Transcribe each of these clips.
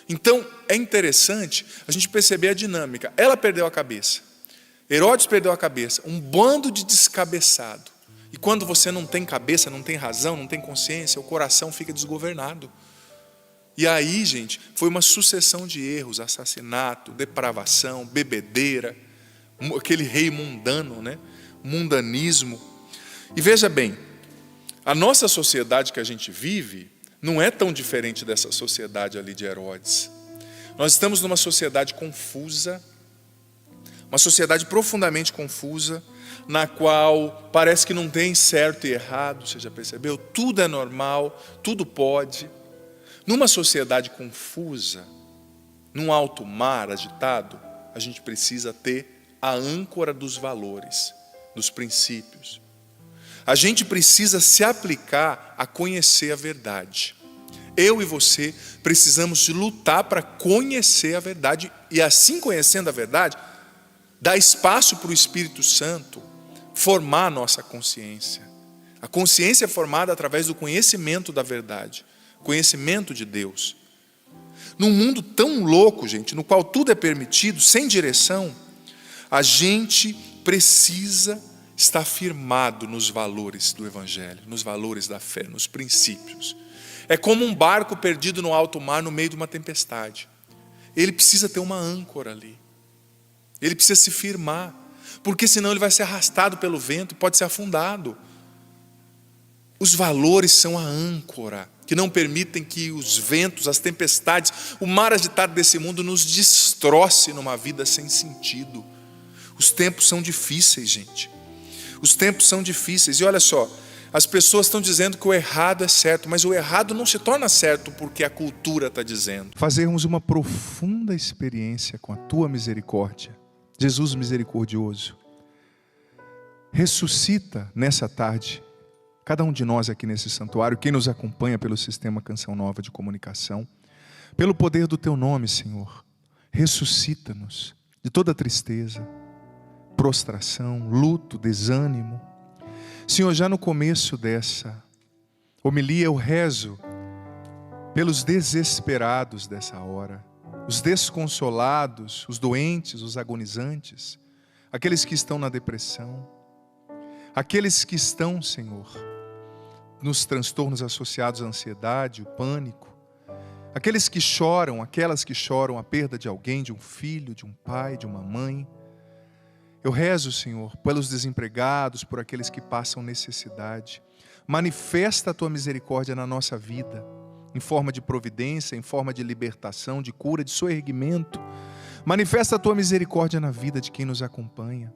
Então, é interessante a gente perceber a dinâmica. Ela perdeu a cabeça. Herodes perdeu a cabeça. Um bando de descabeçado. E quando você não tem cabeça, não tem razão, não tem consciência, o coração fica desgovernado. E aí, gente, foi uma sucessão de erros, assassinato, depravação, bebedeira, aquele rei mundano, né? Mundanismo. E veja bem, a nossa sociedade que a gente vive não é tão diferente dessa sociedade ali de Herodes. Nós estamos numa sociedade confusa, uma sociedade profundamente confusa, na qual parece que não tem certo e errado, você já percebeu? Tudo é normal, tudo pode. Numa sociedade confusa, num alto mar agitado, a gente precisa ter a âncora dos valores, dos princípios. A gente precisa se aplicar a conhecer a verdade. Eu e você precisamos de lutar para conhecer a verdade. E assim, conhecendo a verdade, dar espaço para o Espírito Santo formar a nossa consciência. A consciência é formada através do conhecimento da verdade, conhecimento de Deus. Num mundo tão louco, gente, no qual tudo é permitido, sem direção, a gente precisa estar firmado nos valores do Evangelho, nos valores da fé, nos princípios. É como um barco perdido no alto mar, no meio de uma tempestade. Ele precisa ter uma âncora ali. Ele precisa se firmar, porque senão ele vai ser arrastado pelo vento e pode ser afundado. Os valores são a âncora, que não permitem que os ventos, as tempestades, o mar agitado desse mundo nos destroce numa vida sem sentido. Os tempos são difíceis, gente. Os tempos são difíceis. E olha só, as pessoas estão dizendo que o errado é certo, mas o errado não se torna certo porque a cultura está dizendo. Fazermos uma profunda experiência com a tua misericórdia. Jesus misericordioso, ressuscita nessa tarde cada um de nós aqui nesse santuário, quem nos acompanha pelo sistema Canção Nova de comunicação, pelo poder do teu nome, Senhor, ressuscita-nos de toda tristeza, prostração, luto, desânimo. Senhor, já no começo dessa homilia eu rezo pelos desesperados dessa hora, os desconsolados, os doentes, os agonizantes, aqueles que estão na depressão, aqueles que estão, Senhor, nos transtornos associados à ansiedade, o pânico, aqueles que choram, aquelas que choram a perda de alguém, de um filho, de um pai, de uma mãe. Eu rezo, Senhor, pelos desempregados, por aqueles que passam necessidade. Manifesta a tua misericórdia na nossa vida, em forma de providência, em forma de libertação, de cura, de soerguimento. Manifesta a tua misericórdia na vida de quem nos acompanha,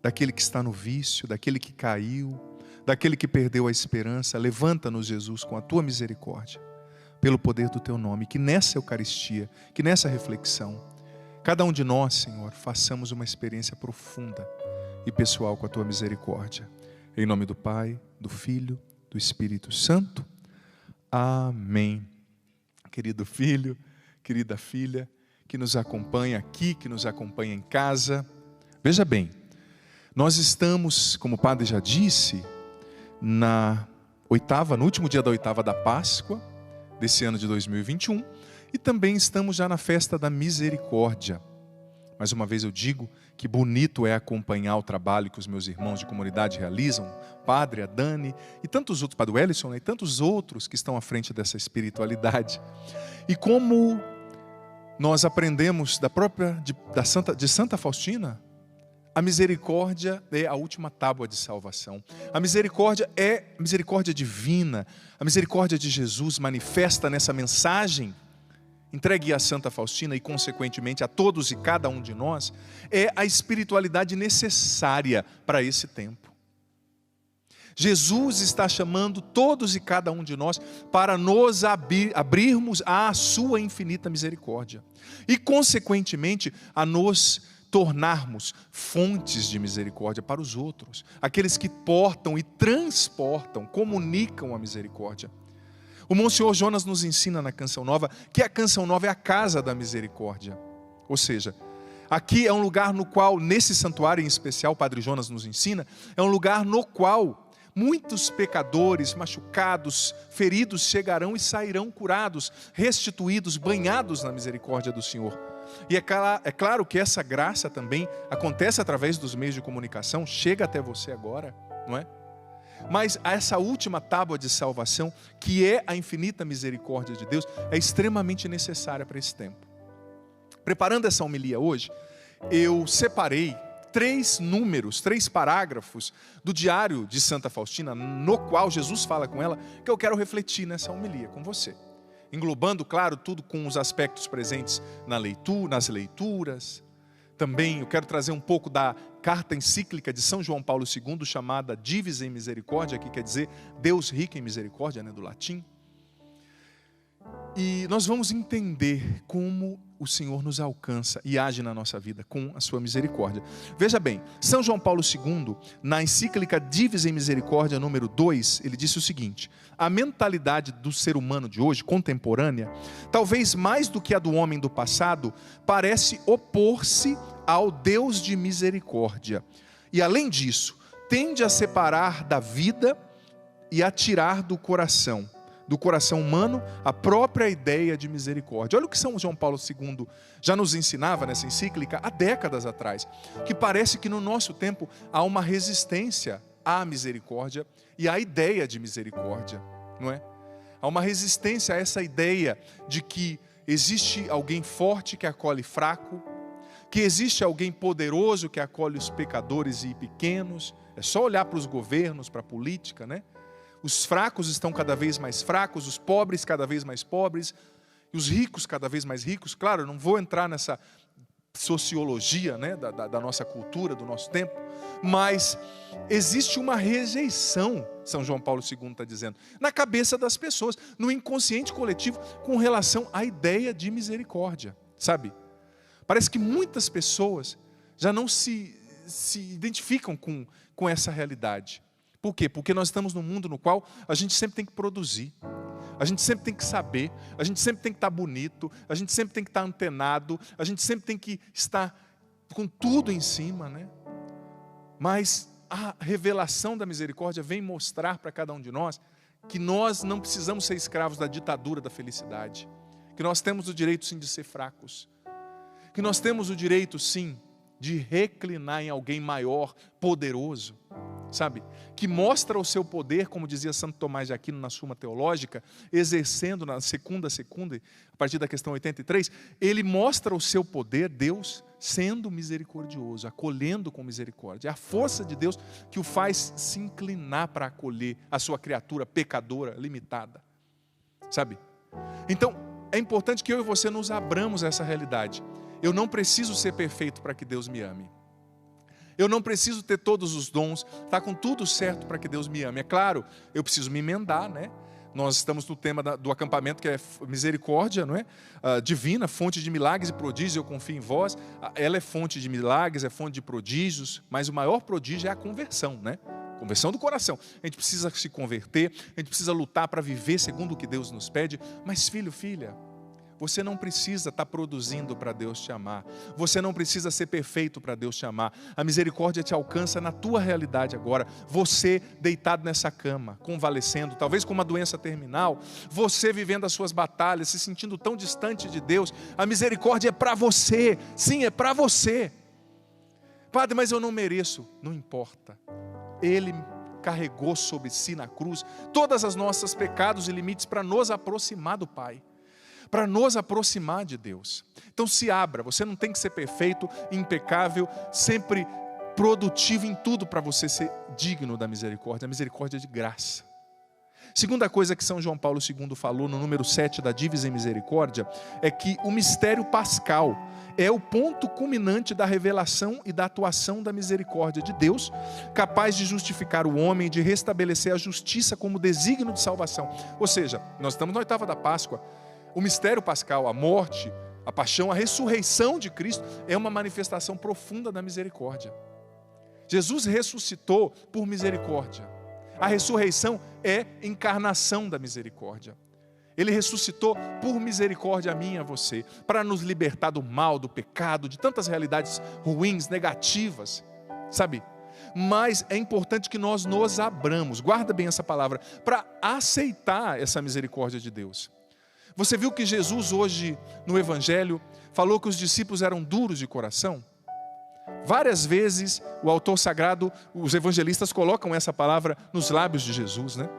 daquele que está no vício, daquele que caiu, daquele que perdeu a esperança. Levanta-nos, Jesus, com a tua misericórdia, pelo poder do teu nome, que nessa Eucaristia, que nessa reflexão, cada um de nós, Senhor, façamos uma experiência profunda e pessoal com a tua misericórdia. Em nome do Pai, do Filho, do Espírito Santo. Amém. Querido filho, querida filha, que nos acompanha aqui, que nos acompanha em casa. Veja bem, nós estamos, como o padre já disse, no último dia da oitava da Páscoa, desse ano de 2021, e também estamos já na festa da misericórdia. Mais uma vez eu digo que bonito é acompanhar o trabalho que os meus irmãos de comunidade realizam, Padre, a Dani e tantos outros, Padre Wellison, né, e tantos outros que estão à frente dessa espiritualidade. E como nós aprendemos de Santa Faustina, a misericórdia é a última tábua de salvação. A misericórdia é a misericórdia divina, a misericórdia de Jesus manifesta nessa mensagem entregue a Santa Faustina e consequentemente a todos e cada um de nós, é a espiritualidade necessária para esse tempo. Jesus está chamando todos e cada um de nós para nos abrirmos à sua infinita misericórdia e consequentemente a nos tornarmos fontes de misericórdia para os outros, aqueles que portam e transportam, comunicam a misericórdia. O Monsenhor Jonas nos ensina na Canção Nova que a Canção Nova é a casa da misericórdia. Ou seja, aqui é um lugar no qual, nesse santuário em especial, o Padre Jonas nos ensina, é um lugar no qual Muitos pecadores, machucados, feridos chegarão e sairão curados, restituídos, banhados na misericórdia do Senhor. E é claro que essa graça também acontece através dos meios de comunicação, chega até você agora, não é? Mas essa última tábua de salvação, que é a infinita misericórdia de Deus, é extremamente necessária para esse tempo. Preparando essa homilia hoje, eu separei 3 parágrafos do diário de Santa Faustina, no qual Jesus fala com ela, que eu quero refletir nessa homilia com você. Englobando, claro, tudo com os aspectos presentes nas leituras. Também eu quero trazer um pouco da carta encíclica de São João Paulo II, chamada Divis em Misericórdia, que quer dizer Deus rico em misericórdia, do latim. E nós vamos entender como o Senhor nos alcança e age na nossa vida com a sua misericórdia. Veja bem, São João Paulo II, na encíclica Divis em Misericórdia, número 2, ele disse o seguinte: a mentalidade do ser humano de hoje, contemporânea, talvez mais do que a do homem do passado, parece opor-se ao Deus de misericórdia. E além disso, tende a separar da vida e a tirar do coração humano a própria ideia de misericórdia. Olha o que São João Paulo II já nos ensinava nessa encíclica há décadas atrás, que parece que no nosso tempo há uma resistência à misericórdia e à ideia de misericórdia, não é? Há uma resistência a essa ideia de que existe alguém forte que acolhe fraco, que existe alguém poderoso que acolhe os pecadores e pequenos. É só olhar para os governos, para a política, né? Os fracos estão cada vez mais fracos, os pobres cada vez mais pobres, e os ricos cada vez mais ricos. Claro, eu não vou entrar nessa sociologia, né, da nossa cultura, do nosso tempo, mas existe uma rejeição, São João Paulo II está dizendo, na cabeça das pessoas, no inconsciente coletivo, com relação à ideia de misericórdia, sabe? Parece que muitas pessoas já não se identificam com essa realidade. Por quê? Porque nós estamos num mundo no qual a gente sempre tem que produzir, a gente sempre tem que saber, a gente sempre tem que estar bonito, a gente sempre tem que estar antenado, a gente sempre tem que estar com tudo em cima, né? Mas a revelação da misericórdia vem mostrar para cada um de nós que nós não precisamos ser escravos da ditadura da felicidade, que nós temos o direito sim de ser fracos, que nós temos o direito sim de reclinar em alguém maior, poderoso, sabe? Que mostra o seu poder, como dizia Santo Tomás de Aquino na Suma Teológica, exercendo na segunda, a partir da questão 83, ele mostra o seu poder, Deus, sendo misericordioso, acolhendo com misericórdia. É a força de Deus que o faz se inclinar para acolher a sua criatura pecadora, limitada, sabe? Então, é importante que eu e você nos abramos a essa realidade. Eu não preciso ser perfeito para que Deus me ame. Eu não preciso ter todos os dons, estar com tudo certo para que Deus me ame. É claro, eu preciso me emendar, né? Nós estamos no tema do acampamento, que é misericórdia, não é? Divina, fonte de milagres e prodígios, eu confio em vós. Ela é fonte de milagres, é fonte de prodígios, mas o maior prodígio é a conversão, né? Conversão do coração. A gente precisa se converter, a gente precisa lutar para viver segundo o que Deus nos pede. Mas filho, filha, você não precisa estar produzindo para Deus te amar. Você não precisa ser perfeito para Deus te amar. A misericórdia te alcança na tua realidade agora. Você deitado nessa cama, convalescendo, talvez com uma doença terminal. Você vivendo as suas batalhas, se sentindo tão distante de Deus. A misericórdia é para você. Sim, é para você. Padre, mas eu não mereço. Não importa. Ele carregou sobre si na cruz todas as nossos pecados e limites para nos aproximar do Pai, para nos aproximar de Deus. Então se abra, você não tem que ser perfeito, impecável, sempre produtivo em tudo para você ser digno da misericórdia. A misericórdia é de graça. Segunda coisa que São João Paulo II falou no número 7 da Divis em Misericórdia é que o mistério pascal é o ponto culminante da revelação e da atuação da misericórdia de Deus, capaz de justificar o homem, de restabelecer a justiça como desígnio de salvação. Ou seja, nós estamos na oitava da Páscoa. O mistério pascal, a morte, a paixão, a ressurreição de Cristo é uma manifestação profunda da misericórdia. Jesus ressuscitou por misericórdia. A ressurreição é encarnação da misericórdia. Ele ressuscitou por misericórdia a mim e a você, para nos libertar do mal, do pecado, de tantas realidades ruins, negativas, sabe? mas é importante que nós nos abramos, guarda bem essa palavra, para aceitar essa misericórdia de Deus. Você viu que Jesus hoje no Evangelho falou que os discípulos eram duros de coração? Várias vezes o autor sagrado, os evangelistas colocam essa palavra nos lábios de Jesus, né?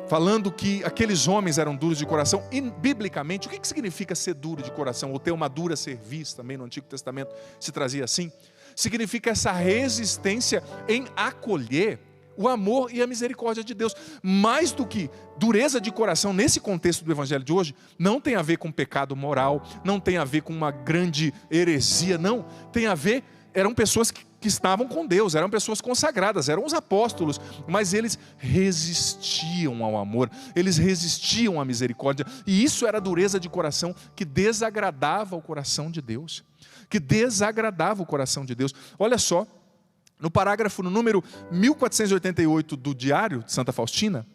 Falando que aqueles homens eram duros de coração. E biblicamente, o que significa ser duro de coração? Ou ter uma dura cerviz, também no Antigo Testamento se trazia assim. Significa essa resistência em acolher o amor e a misericórdia de Deus. Mais do que dureza de coração, nesse contexto do Evangelho de hoje, não tem a ver com pecado moral, não tem a ver com uma grande heresia, não. Tem a ver, eram pessoas que estavam com Deus, eram pessoas consagradas, eram os apóstolos, mas eles resistiam ao amor, eles resistiam à misericórdia, e isso era a dureza de coração que desagradava o coração de Deus, Olha só, no parágrafo no número 1488 do Diário de Santa Faustina,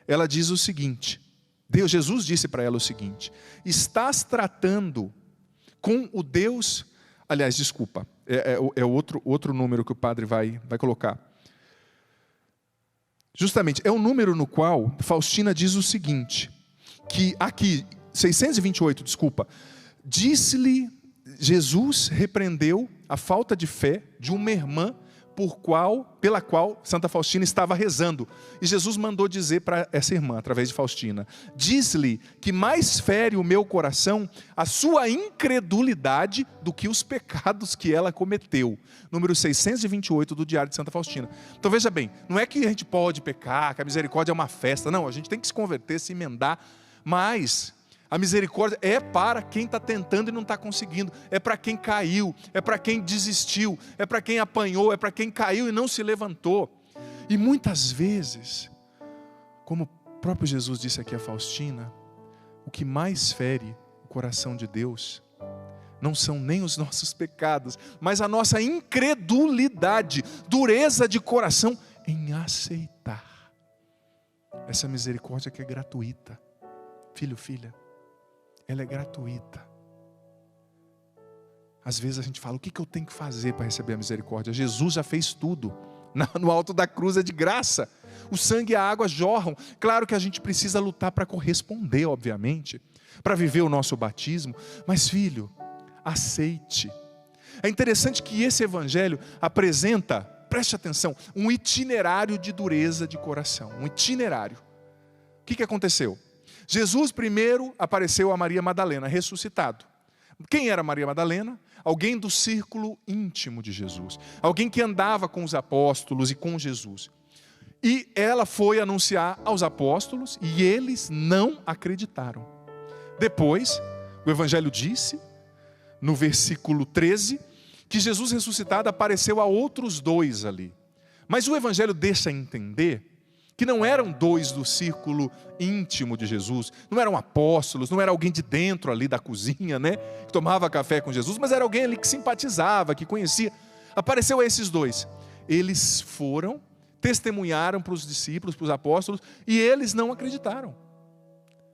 ela diz o seguinte, Jesus disse para ela o seguinte: estás tratando com o Deus, aliás, desculpa, é outro número que o padre vai colocar. Justamente, é um número no qual Faustina diz o seguinte, que aqui, 628, desculpa, disse-lhe, Jesus repreendeu a falta de fé de uma irmã pela qual Santa Faustina estava rezando. E Jesus mandou dizer para essa irmã, através de Faustina, diz-lhe que mais fere o meu coração a sua incredulidade do que os pecados que ela cometeu. Número 628 do Diário de Santa Faustina. Então veja bem, não é que a gente pode pecar, que a misericórdia é uma festa, não, a gente tem que se converter, se emendar, mas a misericórdia é para quem está tentando e não está conseguindo, é para quem caiu, é para quem desistiu, é para quem apanhou, é para quem caiu e não se levantou. E muitas vezes, como o próprio Jesus disse aqui a Faustina, o que mais fere o coração de Deus não são nem os nossos pecados, mas a nossa incredulidade, dureza de coração em aceitar essa misericórdia que é gratuita. Filho, filha, ela é gratuita. Às vezes a gente fala, o que eu tenho que fazer para receber a misericórdia? Jesus já fez tudo. No alto da cruz é de graça. O sangue e a água jorram. Claro que a gente precisa lutar para corresponder, obviamente, para viver o nosso batismo. Mas filho, aceite. É interessante que esse evangelho apresenta, preste atenção, um itinerário de dureza de coração. Um itinerário. O que aconteceu? Jesus primeiro apareceu a Maria Madalena, ressuscitado. Quem era Maria Madalena? Alguém do círculo íntimo de Jesus. Alguém que andava com os apóstolos e com Jesus. E ela foi anunciar aos apóstolos e eles não acreditaram. Depois, o evangelho disse, no versículo 13, que Jesus ressuscitado apareceu a outros dois ali. Mas o evangelho deixa entender que não eram dois do círculo íntimo de Jesus, não eram apóstolos, não era alguém de dentro ali da cozinha, né, que tomava café com Jesus, mas era alguém ali que simpatizava, que conhecia. Apareceu a esses dois. Eles foram, testemunharam para os discípulos, para os apóstolos, e eles não acreditaram.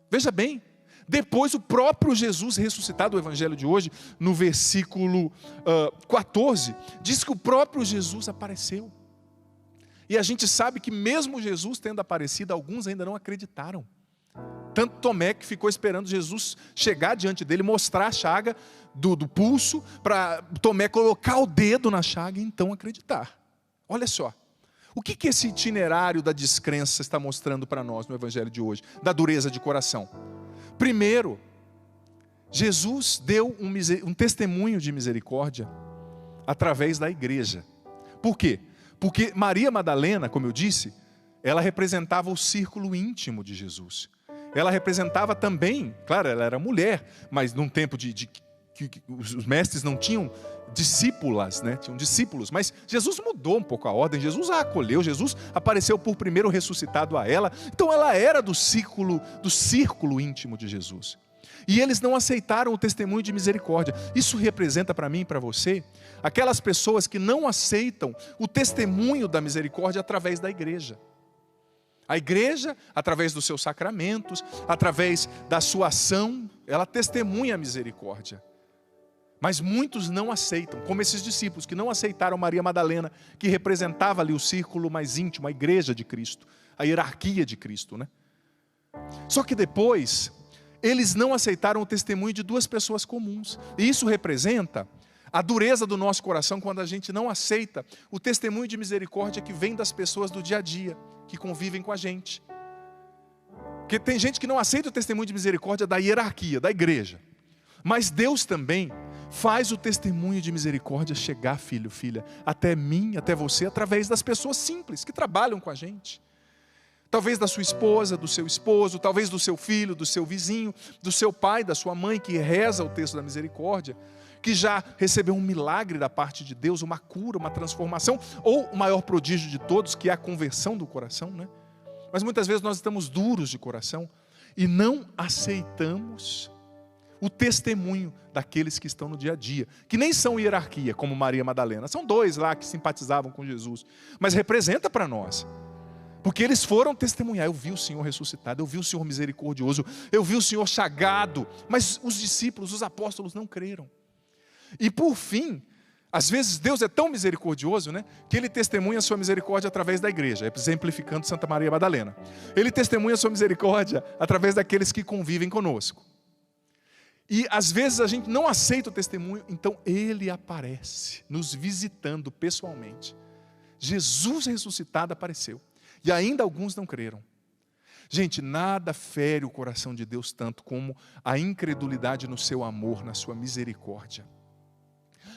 Veja bem, depois o próprio Jesus ressuscitado, o evangelho de hoje, no versículo 14, diz que o próprio Jesus apareceu. E a gente sabe que mesmo Jesus tendo aparecido, alguns ainda não acreditaram. Tanto Tomé que ficou esperando Jesus chegar diante dele, mostrar a chaga do pulso, para Tomé colocar o dedo na chaga e então acreditar. Olha só, o que esse itinerário da descrença está mostrando para nós no evangelho de hoje? Da dureza de coração. Primeiro, Jesus deu um testemunho de misericórdia através da igreja. Por quê? Porque Maria Madalena, como eu disse, ela representava o círculo íntimo de Jesus. Ela representava também, claro, ela era mulher, mas num tempo que os mestres não tinham discípulas, né? Tinham discípulos, mas Jesus mudou um pouco a ordem, Jesus a acolheu, Jesus apareceu por primeiro ressuscitado a ela, então ela era do círculo íntimo de Jesus. E eles não aceitaram o testemunho de misericórdia. Isso representa para mim e para você aquelas pessoas que não aceitam o testemunho da misericórdia através da igreja. A igreja, através dos seus sacramentos, através da sua ação, ela testemunha a misericórdia. Mas muitos não aceitam, como esses discípulos que não aceitaram Maria Madalena, que representava ali o círculo mais íntimo, a igreja de Cristo, a hierarquia de Cristo, né? Só que depois, eles não aceitaram o testemunho de duas pessoas comuns. E isso representa a dureza do nosso coração quando a gente não aceita o testemunho de misericórdia que vem das pessoas do dia a dia, que convivem com a gente. Porque tem gente que não aceita o testemunho de misericórdia da hierarquia, da igreja. Mas Deus também faz o testemunho de misericórdia chegar, filho, filha, até mim, até você, através das pessoas simples que trabalham com a gente. Talvez da sua esposa, do seu esposo, talvez do seu filho, do seu vizinho, do seu pai, da sua mãe, que reza o texto da misericórdia, que já recebeu um milagre da parte de Deus, uma cura, uma transformação, ou o maior prodígio de todos, que é a conversão do coração, né? Mas muitas vezes nós estamos duros de coração e não aceitamos o testemunho daqueles que estão no dia a dia, que nem são hierarquia, como Maria Madalena. São dois lá que simpatizavam com Jesus, mas representa para nós. Porque eles foram testemunhar, eu vi o Senhor ressuscitado, eu vi o Senhor misericordioso, eu vi o Senhor chagado, mas os discípulos, os apóstolos não creram. E por fim, às vezes Deus é tão misericordioso, né, que Ele testemunha a sua misericórdia através da igreja, exemplificando Santa Maria Madalena. Ele testemunha a sua misericórdia através daqueles que convivem conosco. E às vezes a gente não aceita o testemunho, então Ele aparece, nos visitando pessoalmente. Jesus ressuscitado apareceu. E ainda alguns não creram. Gente, nada fere o coração de Deus tanto como a incredulidade no seu amor, na sua misericórdia.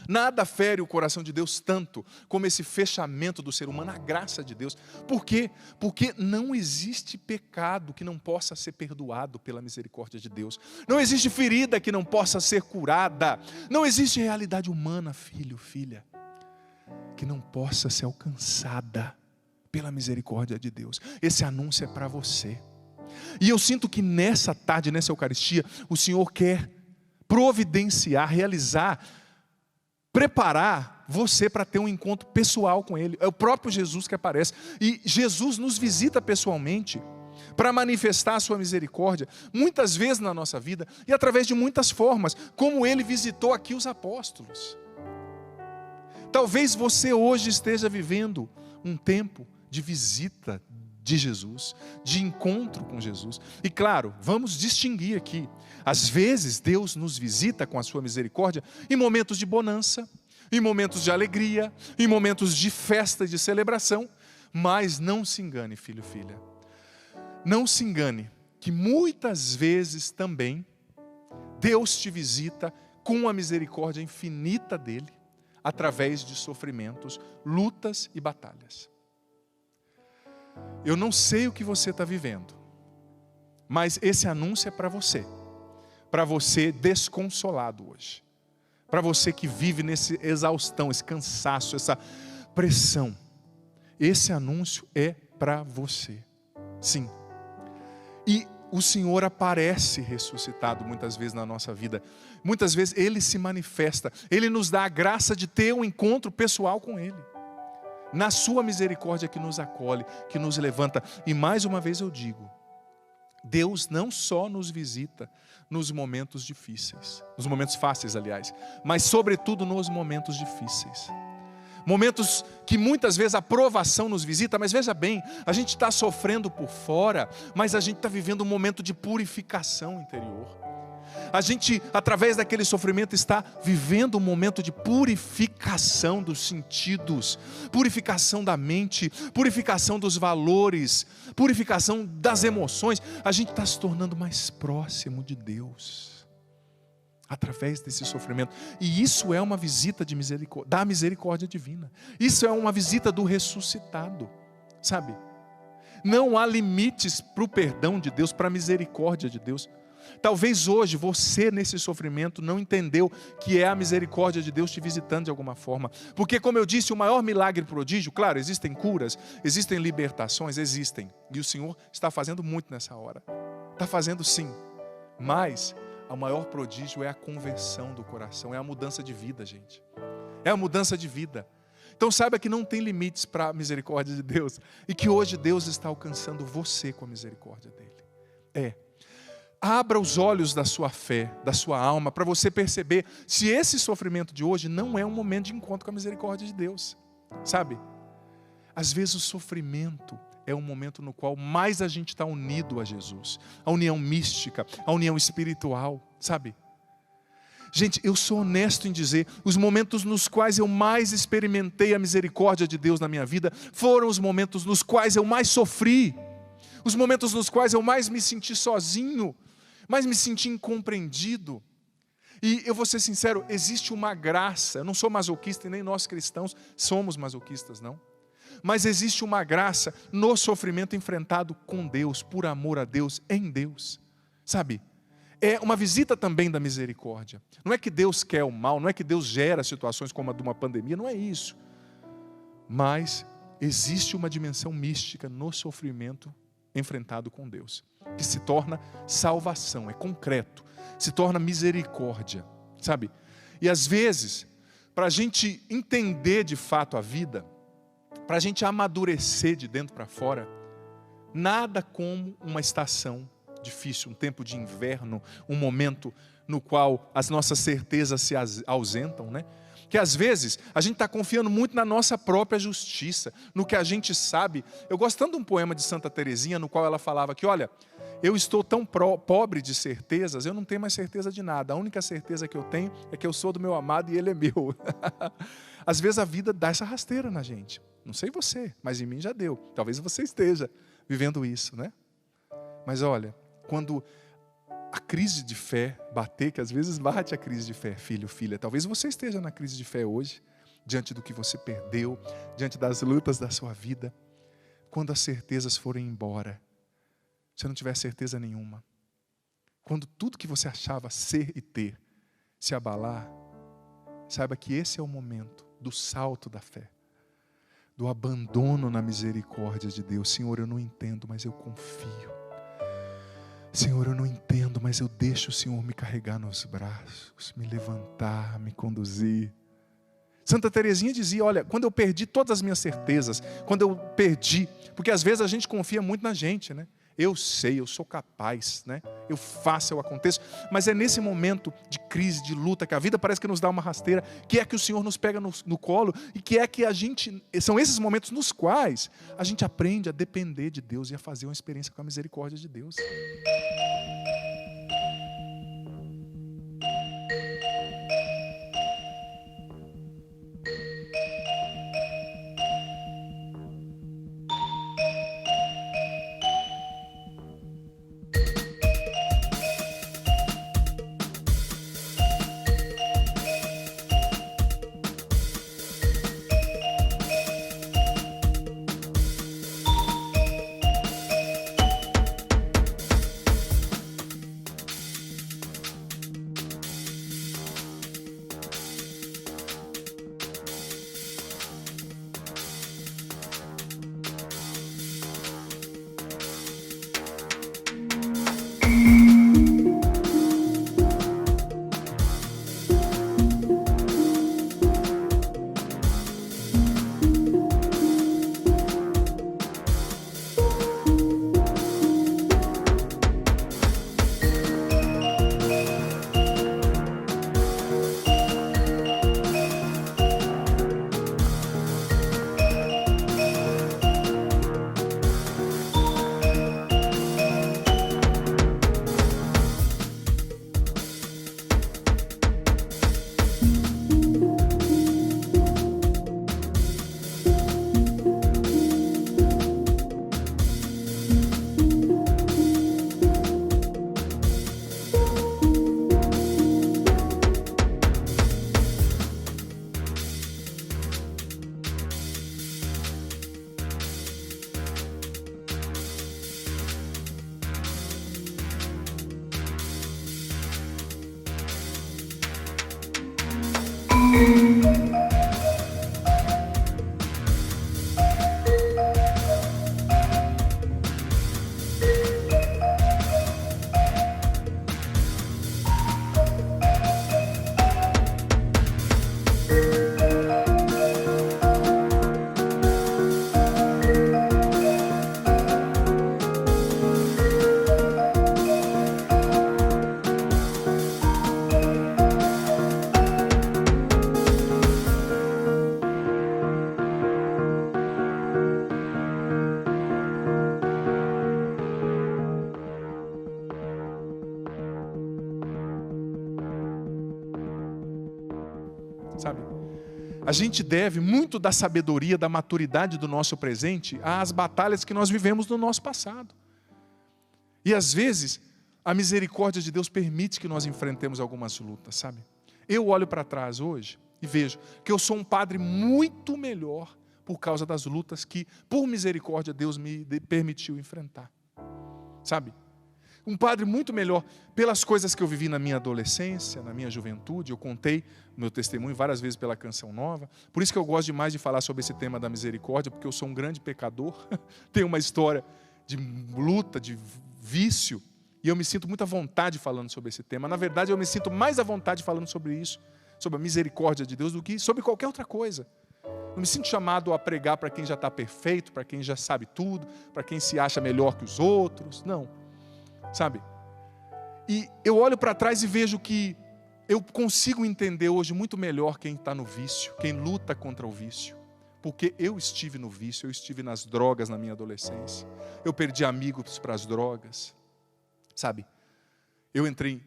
Nada fere o coração de Deus tanto como esse fechamento do ser humano à graça de Deus. Por quê? Porque não existe pecado que não possa ser perdoado pela misericórdia de Deus. Não existe ferida que não possa ser curada. Não existe realidade humana, filho, filha, que não possa ser alcançada pela misericórdia de Deus. Esse anúncio é para você. E eu sinto que nessa tarde, nessa Eucaristia, o Senhor quer providenciar, realizar, preparar você para ter um encontro pessoal com Ele. É o próprio Jesus que aparece. E Jesus nos visita pessoalmente para manifestar a sua misericórdia, muitas vezes na nossa vida e através de muitas formas, como Ele visitou aqui os apóstolos. Talvez você hoje esteja vivendo um tempo de visita de Jesus, de encontro com Jesus. E claro, vamos distinguir aqui. Às vezes Deus nos visita com a sua misericórdia em momentos de bonança, em momentos de alegria, em momentos de festa e de celebração. Mas não se engane, filho, filha. Não se engane que muitas vezes também Deus te visita com a misericórdia infinita dele, através de sofrimentos, lutas e batalhas. Eu não sei o que você está vivendo, mas esse anúncio é para você desconsolado hoje, para você que vive nesse exaustão, esse cansaço, essa pressão. Esse anúncio é para você, sim. E o Senhor aparece ressuscitado muitas vezes na nossa vida. Muitas vezes Ele se manifesta, Ele nos dá a graça de ter um encontro pessoal com Ele. Na sua misericórdia que nos acolhe, que nos levanta. E mais uma vez eu digo, Deus não só nos visita nos momentos difíceis, nos momentos fáceis, aliás, mas sobretudo nos momentos difíceis. Momentos que muitas vezes a provação nos visita, mas veja bem, a gente está sofrendo por fora, mas a gente está vivendo um momento de purificação interior. A gente, através daquele sofrimento, está vivendo um momento de purificação dos sentidos, purificação da mente, purificação dos valores, purificação das emoções. A gente está se tornando mais próximo de Deus, através desse sofrimento. E isso é uma visita de misericórdia, da misericórdia divina. Isso é uma visita do ressuscitado, sabe? Não há limites para o perdão de Deus, para a misericórdia de Deus. Talvez hoje você nesse sofrimento não entendeu que é a misericórdia de Deus te visitando de alguma forma. Porque como eu disse, o maior milagre prodígio, claro, existem curas, existem libertações, existem. E o Senhor está fazendo muito nessa hora. Está fazendo sim. Mas o maior prodígio é a conversão do coração, é a mudança de vida, gente. É a mudança de vida. Então saiba que não tem limites para a misericórdia de Deus. E que hoje Deus está alcançando você com a misericórdia dEle. Abra os olhos da sua fé, da sua alma, para você perceber se esse sofrimento de hoje não é um momento de encontro com a misericórdia de Deus. Sabe? Às vezes o sofrimento é um momento no qual mais a gente está unido a Jesus. A união mística, a união espiritual, sabe? Gente, eu sou honesto em dizer, os momentos nos quais eu mais experimentei a misericórdia de Deus na minha vida, foram os momentos nos quais eu mais sofri. Os momentos nos quais eu mais me senti sozinho, mais me senti incompreendido. E eu vou ser sincero, existe uma graça, eu não sou masoquista e nem nós cristãos somos masoquistas, não. Mas existe uma graça no sofrimento enfrentado com Deus, por amor a Deus, em Deus. Sabe? É uma visita também da misericórdia. Não é que Deus quer o mal, não é que Deus gera situações como a de uma pandemia, não é isso. Mas existe uma dimensão mística no sofrimento enfrentado com Deus, que se torna salvação, é concreto, se torna misericórdia, sabe? E às vezes, para a gente entender de fato a vida, para a gente amadurecer de dentro para fora, nada como uma estação difícil, um tempo de inverno, um momento no qual as nossas certezas se ausentam, né? Que às vezes a gente está confiando muito na nossa própria justiça, no que a gente sabe. Eu gosto tanto de um poema de Santa Teresinha, no qual ela falava que, olha, eu estou tão pobre de certezas, eu não tenho mais certeza de nada. A única certeza que eu tenho é que eu sou do meu amado e ele é meu. Às vezes a vida dá essa rasteira na gente. Não sei você, mas em mim já deu. Talvez você esteja vivendo isso, né? Mas olha, quando a crise de fé bater, que às vezes bate a crise de fé, filho, filha, talvez você esteja na crise de fé hoje, diante do que você perdeu, diante das lutas da sua vida, quando as certezas forem embora, você não tiver certeza nenhuma, quando tudo que você achava ser e ter se abalar, saiba que esse é o momento do salto da fé, do abandono na misericórdia de Deus. Senhor, eu não entendo, mas eu confio. Senhor, eu não entendo, mas eu deixo o Senhor me carregar nos braços, me levantar, me conduzir. Santa Teresinha dizia, olha, quando eu perdi todas as minhas certezas, quando eu perdi, porque às vezes a gente confia muito na gente, né? Eu sei, eu sou capaz, né? Eu faço, eu aconteço. Mas é nesse momento de crise, de luta, que a vida parece que nos dá uma rasteira, que é que o Senhor nos pega no colo, e que é que a gente, são esses momentos nos quais a gente aprende a depender de Deus e a fazer uma experiência com a misericórdia de Deus. sabe? A gente deve muito da sabedoria, da maturidade do nosso presente às batalhas que nós vivemos no nosso passado. E às vezes, a misericórdia de Deus permite que nós enfrentemos algumas lutas, sabe? Eu olho para trás hoje e vejo que eu sou um padre muito melhor por causa das lutas que, por misericórdia, Deus me permitiu enfrentar, sabe? Um padre muito melhor pelas coisas que eu vivi na minha adolescência, na minha juventude. Eu contei meu testemunho várias vezes pela Canção Nova. Por isso que eu gosto demais de falar sobre esse tema da misericórdia, porque eu sou um grande pecador. Tenho uma história de luta, de vício, e eu me sinto muita vontade falando sobre esse tema. Na verdade, eu me sinto mais à vontade falando sobre isso, sobre a misericórdia de Deus, do que sobre qualquer outra coisa. Não me sinto chamado a pregar para quem já está perfeito, para quem já sabe tudo, para quem se acha melhor que os outros. Não. Sabe? E eu olho para trás e vejo que eu consigo entender hoje muito melhor quem está no vício, quem luta contra o vício. Porque eu estive no vício, eu estive nas drogas na minha adolescência. Eu perdi amigos para as drogas. Sabe? Eu entrei em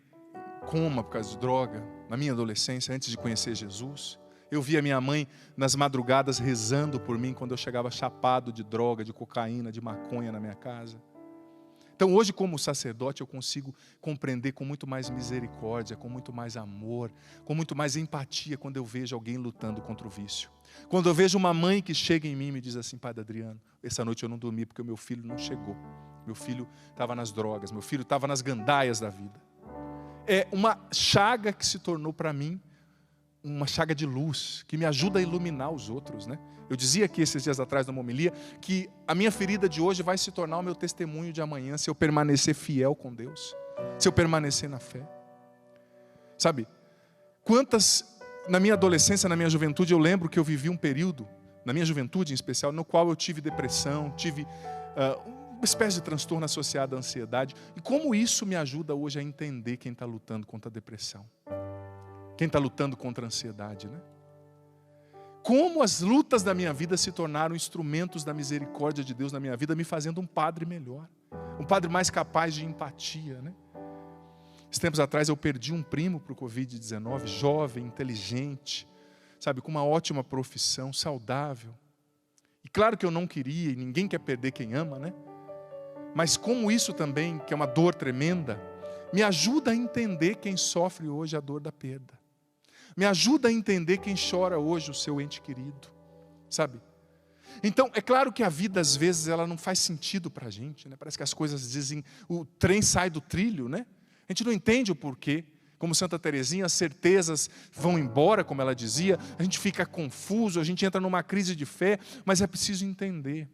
coma por causa de droga na minha adolescência, antes de conhecer Jesus. Eu via minha mãe nas madrugadas rezando por mim quando eu chegava chapado de droga, de cocaína, de maconha na minha casa. Então hoje, como sacerdote, eu consigo compreender com muito mais misericórdia, com muito mais amor, com muito mais empatia quando eu vejo alguém lutando contra o vício. Quando eu vejo uma mãe que chega em mim e me diz assim: Padre Adriano, essa noite eu não dormi porque o meu filho não chegou. Meu filho estava nas drogas, meu filho estava nas gandaias da vida. É uma chaga que se tornou para mim uma chaga de luz, que me ajuda a iluminar os outros, né? Eu dizia aqui esses dias atrás numa homilia que a minha ferida de hoje vai se tornar o meu testemunho de amanhã, se eu permanecer fiel com Deus, se eu permanecer na fé. Sabe, quantas, na minha adolescência, na minha juventude, eu lembro que eu vivi um período, na minha juventude em especial, no qual eu tive depressão, tive uma espécie de transtorno associado à ansiedade. E como isso me ajuda hoje a entender quem está lutando contra a depressão, quem está lutando contra a ansiedade, né? Como as lutas da minha vida se tornaram instrumentos da misericórdia de Deus na minha vida, me fazendo um padre melhor, um padre mais capaz de empatia, né? Esses tempos atrás eu perdi um primo para o Covid-19, jovem, inteligente, sabe, com uma ótima profissão, saudável. E claro que eu não queria, e ninguém quer perder quem ama, né? Mas como isso também, que é uma dor tremenda, me ajuda a entender quem sofre hoje a dor da perda. Me ajuda a entender quem chora hoje o seu ente querido, sabe? Então, é claro que a vida, às vezes, ela não faz sentido para a gente, né? Parece que as coisas dizem, o trem sai do trilho, né? A gente não entende o porquê. Como Santa Teresinha, as certezas vão embora, como ela dizia, a gente fica confuso, a gente entra numa crise de fé, mas é preciso entender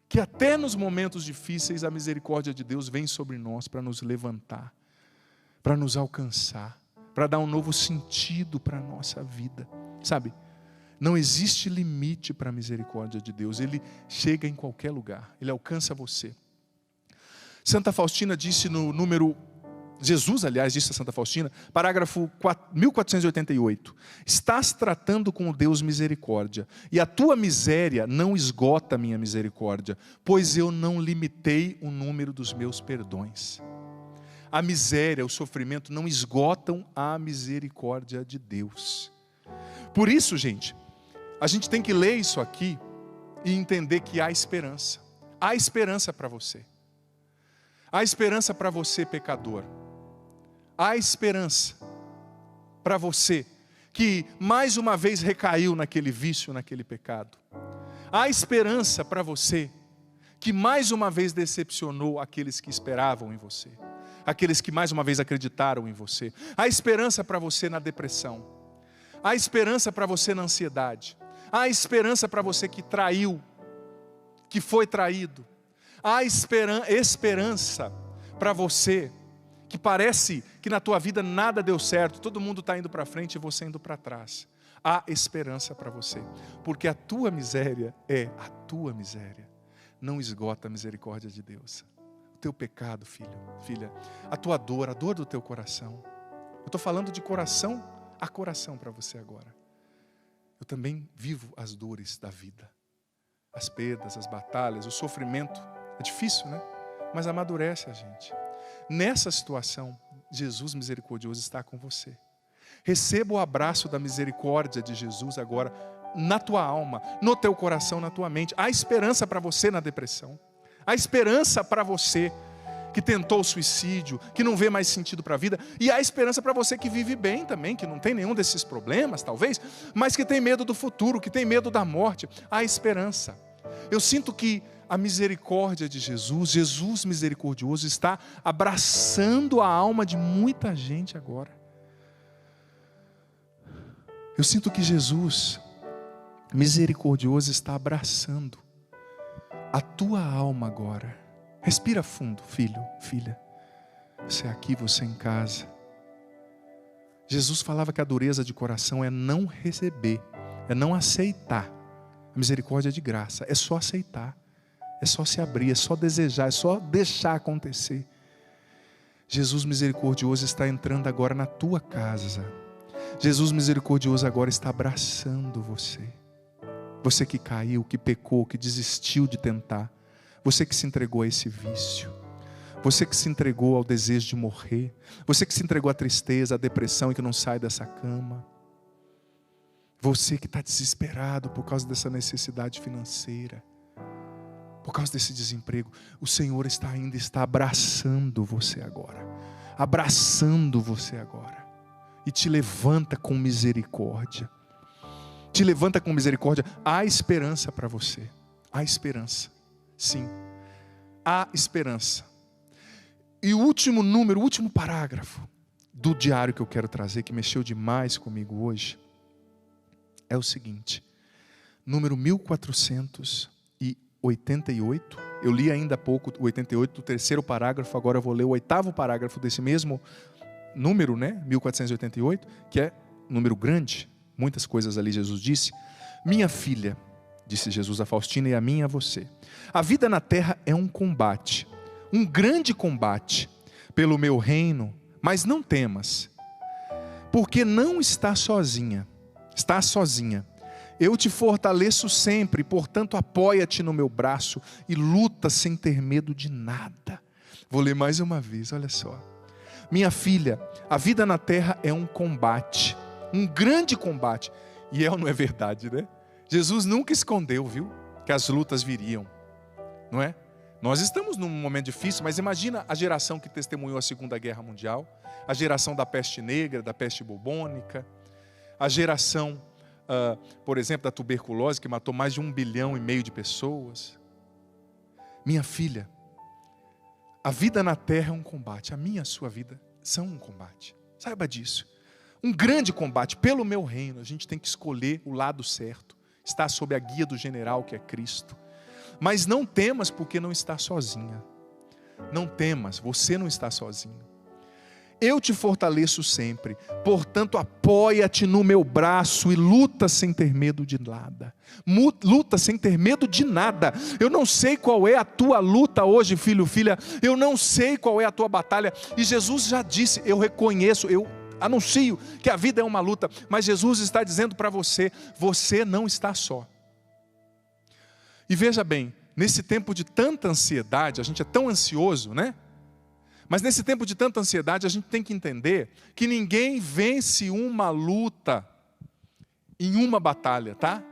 que até nos momentos difíceis a misericórdia de Deus vem sobre nós para nos levantar, para nos alcançar, para dar um novo sentido para a nossa vida, sabe? Não existe limite para a misericórdia de Deus, Ele chega em qualquer lugar, Ele alcança você. Santa Faustina disse no número, Jesus, aliás, disse a Santa Faustina, parágrafo 1488, estás tratando com o Deus misericórdia, e a tua miséria não esgota a minha misericórdia, pois eu não limitei o número dos meus perdões. A miséria, o sofrimento não esgotam a misericórdia de Deus. Por isso, gente, a gente tem que ler isso aqui e entender que há esperança. Há esperança para você. Há esperança para você, pecador. Há esperança para você que mais uma vez recaiu naquele vício, naquele pecado. Há esperança para você que mais uma vez decepcionou aqueles que esperavam em você, aqueles que mais uma vez acreditaram em você. Há esperança para você na depressão. Há esperança para você na ansiedade. Há esperança para você que traiu, que foi traído. Há esperança para você que parece que na tua vida nada deu certo, todo mundo está indo para frente e você indo para trás. Há esperança para você, porque a tua miséria a tua miséria, não esgota a misericórdia de Deus. O teu pecado, filho, filha, a tua dor, a dor do teu coração. Eu estou falando de coração a coração para você agora. Eu também vivo as dores da vida, as perdas, as batalhas, o sofrimento. É difícil, né? Mas amadurece a gente. Nessa situação, Jesus misericordioso está com você. Receba o abraço da misericórdia de Jesus agora, na tua alma, no teu coração, na tua mente. Há esperança para você na depressão. Há esperança para você que tentou o suicídio, que não vê mais sentido para a vida. E há esperança para você que vive bem também, que não tem nenhum desses problemas, talvez, mas que tem medo do futuro, que tem medo da morte. Há esperança. Eu sinto que a misericórdia de Jesus, Jesus misericordioso, está abraçando a alma de muita gente agora. Eu sinto que Jesus misericordioso está abraçando a tua alma agora. Respira fundo, filho, filha. Você aqui, você em casa. Jesus falava que a dureza de coração é não receber, é não aceitar. A misericórdia é de graça, é só aceitar, é só se abrir, é só desejar, é só deixar acontecer. Jesus misericordioso está entrando agora na tua casa. Jesus misericordioso agora está abraçando você. Você que caiu, que pecou, que desistiu de tentar. Você que se entregou a esse vício. Você que se entregou ao desejo de morrer. Você que se entregou à tristeza, à depressão e que não sai dessa cama. Você que está desesperado por causa dessa necessidade financeira. Por causa desse desemprego. O Senhor ainda está abraçando você agora. Abraçando você agora. E te levanta com misericórdia. Te levanta com misericórdia. Há esperança para você. Há esperança. Sim. Há esperança. E o último número, o último parágrafo do diário que eu quero trazer, que mexeu demais comigo hoje, é o seguinte. Número 1488. Eu li ainda há pouco o 88 do terceiro parágrafo. Agora eu vou ler o 8º parágrafo desse mesmo número, né? 1488, que é um número grande. Muitas coisas ali Jesus disse. Minha filha, disse Jesus a Faustina e a mim e a você. A vida na terra é um combate, um grande combate pelo meu reino, mas não temas, porque não estás sozinha. Eu te fortaleço sempre, portanto apoia-te no meu braço e luta sem ter medo de nada. Vou ler mais uma vez, olha só. Minha filha, a vida na terra é um combate, um grande combate. E não é verdade, né? Jesus nunca escondeu, viu? Que as lutas viriam, não é? Nós estamos num momento difícil, mas imagina a geração que testemunhou a Segunda Guerra Mundial, a geração da peste negra, da peste bubônica, a geração, por exemplo, da tuberculose, que matou mais de 1,5 bilhão de pessoas. Minha filha, a vida na terra é um combate, a minha e a sua vida são um combate. Saiba disso. Um grande combate pelo meu reino. A gente tem que escolher o lado certo. Está sob a guia do general que é Cristo. Mas não temas porque não está sozinha. Não temas, você não está sozinho. Eu te fortaleço sempre. Portanto, apoia-te no meu braço e luta sem ter medo de nada. Luta sem ter medo de nada. Eu não sei qual é a tua luta hoje, filho, filha. Eu não sei qual é a tua batalha. E Jesus já disse, eu reconheço, eu anuncio que a vida é uma luta. Mas Jesus está dizendo para você, você não está só. E veja bem, nesse tempo de tanta ansiedade, a gente é tão ansioso, né? Mas nesse tempo de tanta ansiedade, a gente tem que entender que ninguém vence uma luta em uma batalha, tá?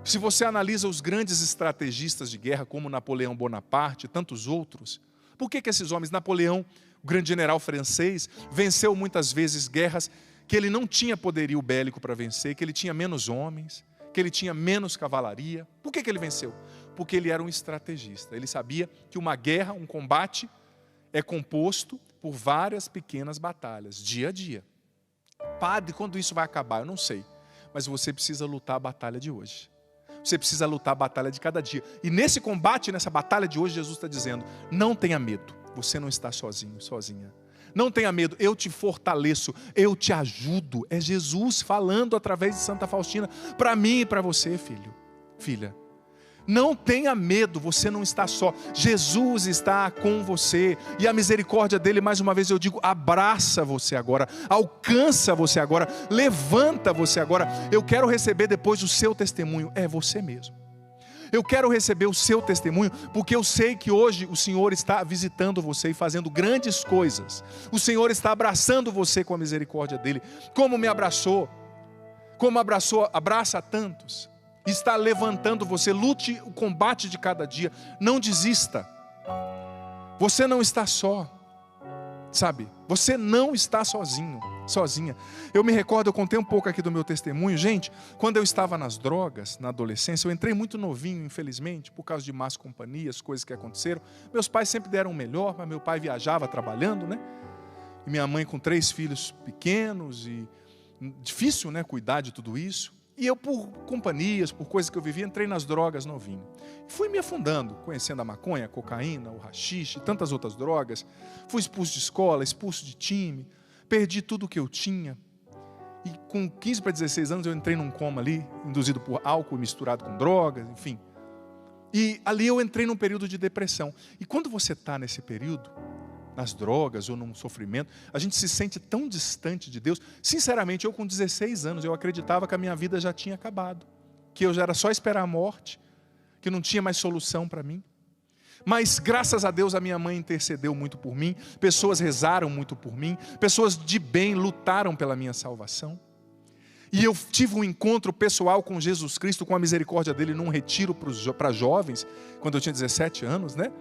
Se você analisa os grandes estrategistas de guerra, como Napoleão Bonaparte e tantos outros, por que esses homens, Napoleão, o grande general francês, venceu muitas vezes guerras que ele não tinha poderio bélico para vencer, que ele tinha menos homens, que ele tinha menos cavalaria. Por que ele venceu? Porque ele era um estrategista. Ele sabia que uma guerra, um combate, é composto por várias pequenas batalhas, dia a dia. Padre, quando isso vai acabar? Eu não sei. Mas você precisa lutar a batalha de hoje. Você precisa lutar a batalha de cada dia. E nesse combate, nessa batalha de hoje, Jesus está dizendo, não tenha medo. Você não está sozinho, sozinha. Não tenha medo, eu te fortaleço, eu te ajudo. É Jesus falando através de Santa Faustina para mim e para você, filho, filha. Não tenha medo, você não está só. Jesus está com você. E a misericórdia dele, mais uma vez eu digo, abraça você agora. Alcança você agora. Levanta você agora. Eu quero receber depois o seu testemunho. É você mesmo. Eu quero receber o seu testemunho, porque eu sei que hoje o Senhor está visitando você e fazendo grandes coisas. O Senhor está abraçando você com a misericórdia dEle, como me abraçou, abraça a tantos. Está levantando você, lute o combate de cada dia, não desista. Você não está só. Sabe, você não está sozinho, sozinha. Eu me recordo, eu contei um pouco aqui do meu testemunho. Gente, quando eu estava nas drogas, na adolescência, eu entrei muito novinho, infelizmente, por causa de más companhias, coisas que aconteceram. Meus pais sempre deram o melhor, mas meu pai viajava trabalhando, né? E minha mãe com 3 filhos pequenos, e difícil, né, cuidar de tudo isso. E eu, por companhias, por coisas que eu vivia, entrei nas drogas novinho. Fui me afundando, conhecendo a maconha, a cocaína, o haxixe, tantas outras drogas. Fui expulso de escola, expulso de time. Perdi tudo o que eu tinha. E com 15 para 16 anos eu entrei num coma ali, induzido por álcool misturado com drogas, enfim. E ali eu entrei num período de depressão. E quando você está nesse período, nas drogas ou num sofrimento, a gente se sente tão distante de Deus. Sinceramente, eu com 16 anos, eu acreditava que a minha vida já tinha acabado, que eu já era só esperar a morte, que não tinha mais solução para mim. Mas graças a Deus a minha mãe intercedeu muito por mim, pessoas rezaram muito por mim, pessoas de bem lutaram pela minha salvação. E eu tive um encontro pessoal com Jesus Cristo, com a misericórdia dele, num retiro para jovens, quando eu tinha 17 anos, né?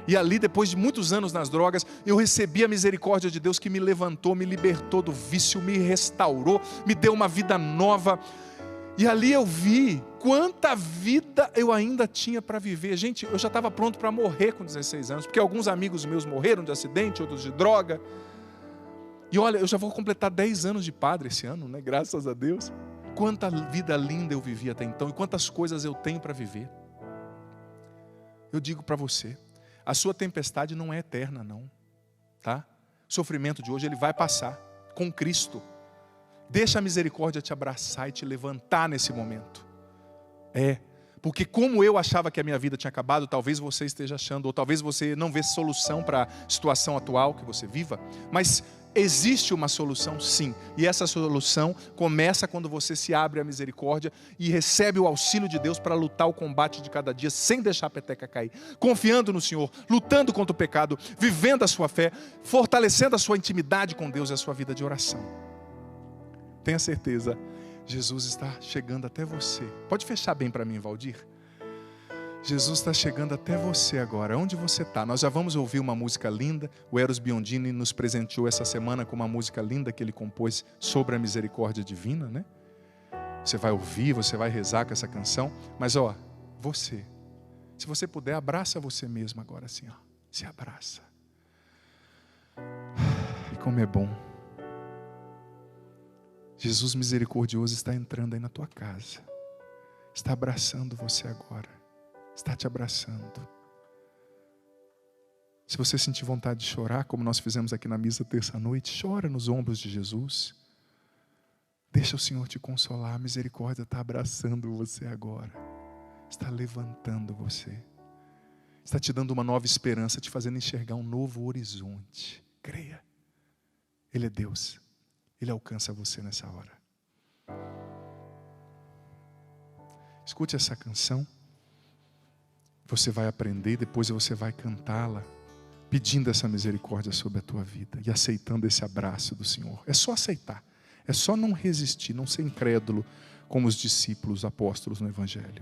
E ali, depois de muitos anos nas drogas, eu recebi a misericórdia de Deus que me levantou, me libertou do vício, me restaurou, me deu uma vida nova. E ali eu vi quanta vida eu ainda tinha para viver. Gente, eu já estava pronto para morrer com 16 anos, porque alguns amigos meus morreram de acidente, outros de droga. E olha, eu já vou completar 10 anos de padre esse ano, né? Graças a Deus. Quanta vida linda eu vivi até então e quantas coisas eu tenho para viver. Eu digo para você, a sua tempestade não é eterna, não, tá? O sofrimento de hoje, ele vai passar com Cristo. Deixa a misericórdia te abraçar e te levantar nesse momento. Porque como eu achava que a minha vida tinha acabado, talvez você esteja achando, ou talvez você não vê solução para a situação atual que você viva, mas existe uma solução, sim. E essa solução começa quando você se abre à misericórdia e recebe o auxílio de Deus para lutar o combate de cada dia, sem deixar a peteca cair. Confiando no Senhor, lutando contra o pecado, vivendo a sua fé, fortalecendo a sua intimidade com Deus e a sua vida de oração. Tenha certeza, Jesus está chegando até você. Pode fechar bem para mim, Valdir? Jesus está chegando até você agora, onde você está. Nós já vamos ouvir uma música linda. O Eros Biondini nos presenteou essa semana com uma música linda que ele compôs sobre a misericórdia divina, né? Você vai ouvir, você vai rezar com essa canção. Mas você, se você puder, abraça você mesmo agora assim, se abraça. E como é bom. Jesus misericordioso está entrando aí na tua casa. Está abraçando você agora. Está te abraçando. Se você sentir vontade de chorar, como nós fizemos aqui na missa terça-noite, chora nos ombros de Jesus. Deixa o Senhor te consolar. A misericórdia está abraçando você agora. Está levantando você. Está te dando uma nova esperança, te fazendo enxergar um novo horizonte. Creia. Ele é Deus. Ele alcança você nessa hora. Escute essa canção. Você vai aprender e depois você vai cantá-la, pedindo essa misericórdia sobre a tua vida e aceitando esse abraço do Senhor. É só aceitar, é só não resistir, não ser incrédulo como os discípulos, apóstolos no Evangelho.